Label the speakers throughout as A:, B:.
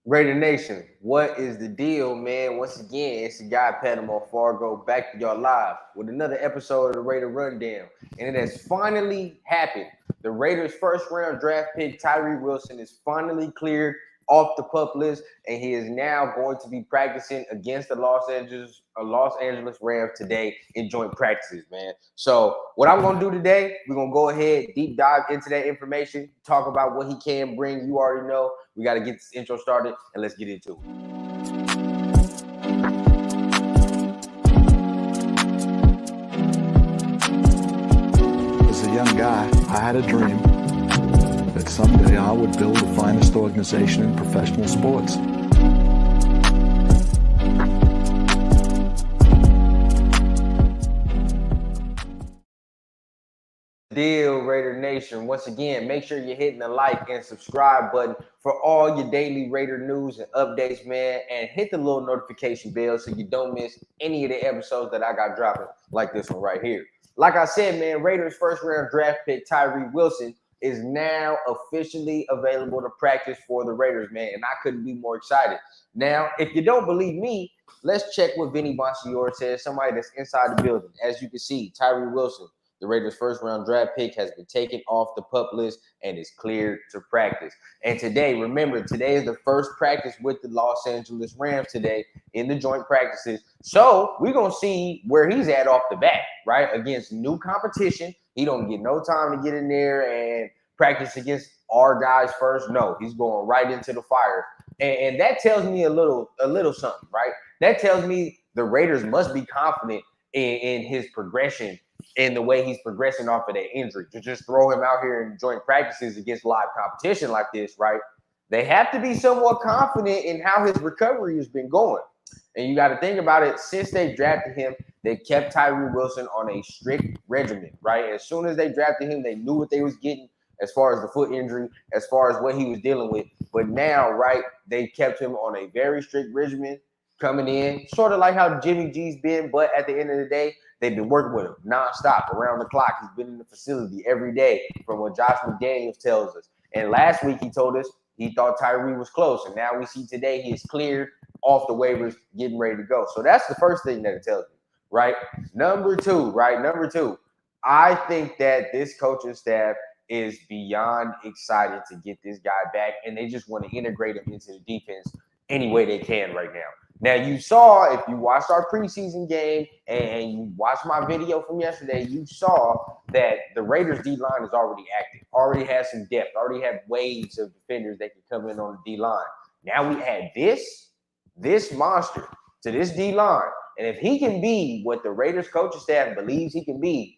A: Raider Nation, what is the deal, man? Once again, it's the guy Panama Fargo back to y'all live with another episode of the Raider Rundown. And it has finally happened. The Raiders' first round draft pick, Tyree Wilson, is finally cleared off the pup list, and he is now going to be practicing against the Los Angeles Rams today in joint practices, man. So what I'm gonna do today, we're gonna go ahead, deep dive into that information, talk about what he can bring. You already know. We got to get this intro started, and let's get into it.
B: As a young guy, I had a dream that someday I would build the finest organization in professional sports.
A: Deal, Raider Nation. Once again, make sure you're hitting the like and subscribe button for all your daily Raider news and updates, man. And hit the little notification bell so you don't miss any of the episodes that I got dropping, like this one right here. Like I said, man, Raiders' first round draft pick, Tyree Wilson, is now officially available to practice for the Raiders, man. And I couldn't be more excited. Now, if you don't believe me, let's check what Vinny Bonsignore says, somebody that's inside the building. As you can see, Tyree Wilson, the Raiders' first round draft pick, has been taken off the pup list and is cleared to practice. And today, remember, today is the first practice with the Los Angeles Rams today in the joint practices. So we're going to see where he's at off the bat, right? Against new competition. He don't get no time to get in there and practice against our guys first. No, he's going right into the fire. And that tells me a little something, right? That tells me the Raiders must be confident in his progression in the way he's progressing off of that injury. To just throw him out here in joint practices against live competition like this, right? They have to be somewhat confident in how his recovery has been going. And you got to think about it. Since they drafted him, they kept Tyree Wilson on a strict regimen, right? As soon as they drafted him, they knew what they was getting as far as the foot injury, as far as what he was dealing with. But now, right, they kept him on a very strict regimen coming in, sort of like how Jimmy G's been. But at the end of the day, they've been working with him nonstop, around the clock. He's been in the facility every day, from what Josh McDaniels tells us. And last week he told us he thought Tyree was close, and now we see today he is cleared off the waivers, getting ready to go. So that's the first thing that it tells me, right? Number two, I think that this coaching staff is beyond excited to get this guy back, and they just want to integrate him into the defense any way they can right now. Now, you saw, if you watched our preseason game and you watched my video from yesterday, you saw that the Raiders D-line is already active, already has some depth, already have waves of defenders that can come in on the D-line. Now we add this monster to this D-line. And if he can be what the Raiders coaching staff believes he can be,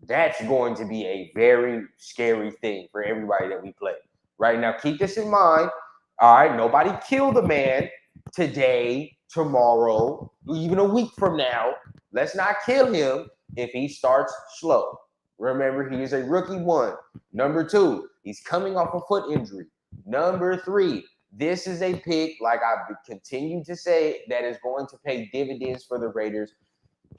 A: that's going to be a very scary thing for everybody that we play. Right now, keep this in mind. All right, nobody killed the man today, tomorrow, even a week from now. Let's not kill him if he starts slow. Remember, he is a rookie one. Number two, he's coming off a foot injury. Number three, this is a pick, like I've continued to say, that is going to pay dividends for the Raiders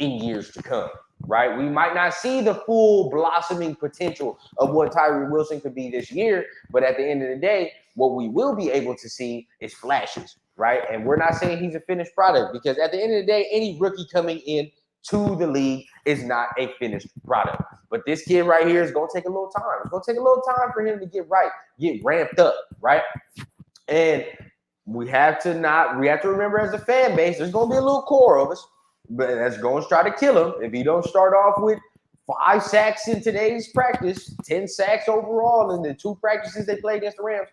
A: in years to come, right? We might not see the full blossoming potential of what Tyree Wilson could be this year, but at the end of the day, what we will be able to see is flashes, right? And we're not saying he's a finished product, because at the end of the day, any rookie coming in to the league is not a finished product. But this kid right here is going to take a little time. It's going to take a little time for him to get right, get ramped up, right? And we have to remember, as a fan base, there's going to be a little core of us, but that's going to try to kill him if he don't start off with 5 sacks in today's practice, 10 sacks overall in the 2 practices they played against the Rams.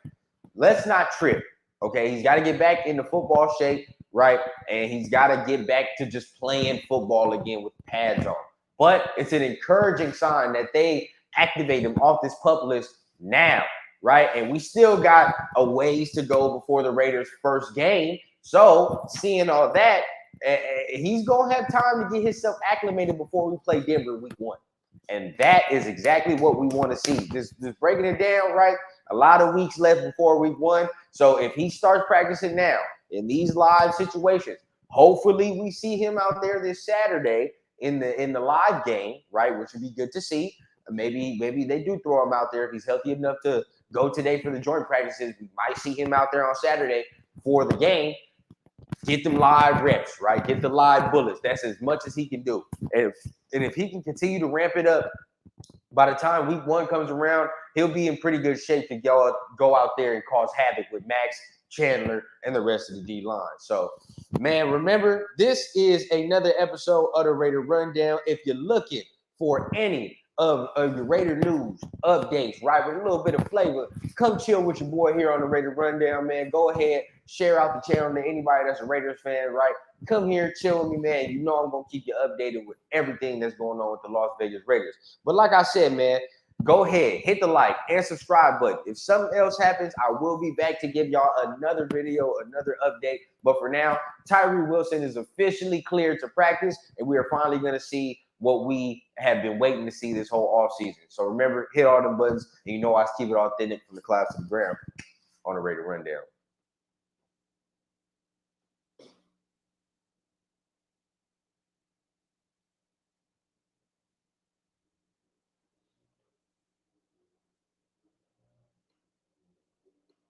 A: Let's not trip, okay? He's got to get back into football shape, right? And he's got to get back to just playing football again with pads on. But it's an encouraging sign that they activate him off this pup list now, right? And we still got a ways to go before the Raiders' first game. So seeing all that, he's going to have time to get himself acclimated before we play Denver week 1. And that is exactly what we want to see. Just breaking it down, right? A lot of weeks left before week 1. So if he starts practicing now in these live situations, hopefully we see him out there this Saturday in the live game, right? Which would be good to see. Maybe they do throw him out there if he's healthy enough to go today for the joint practices. We might see him out there on Saturday before the game, get them live reps, right? Get the live bullets. That's as much as he can do. And if he can continue to ramp it up, by the time week 1 comes around, he'll be in pretty good shape to go out there and cause havoc with Max, Chandler, and the rest of the D-line. So, man, remember, this is another episode of the Raider Rundown. If you're looking for any of your Raider news, updates, right, with a little bit of flavor, come chill with your boy here on the Raider Rundown, man. Go ahead, share out the channel to anybody that's a Raiders fan, right? Come here, chill with me, man. You know I'm going to keep you updated with everything that's going on with the Las Vegas Raiders. But like I said, man, go ahead, hit the like and subscribe button. If something else happens, I will be back to give y'all another video, another update. But for now, Tyree Wilson is officially cleared to practice, and we are finally going to see what we have been waiting to see this whole offseason. So remember, hit all the buttons, and you know I keep it authentic from the clouds to the ground on the Raider Rundown.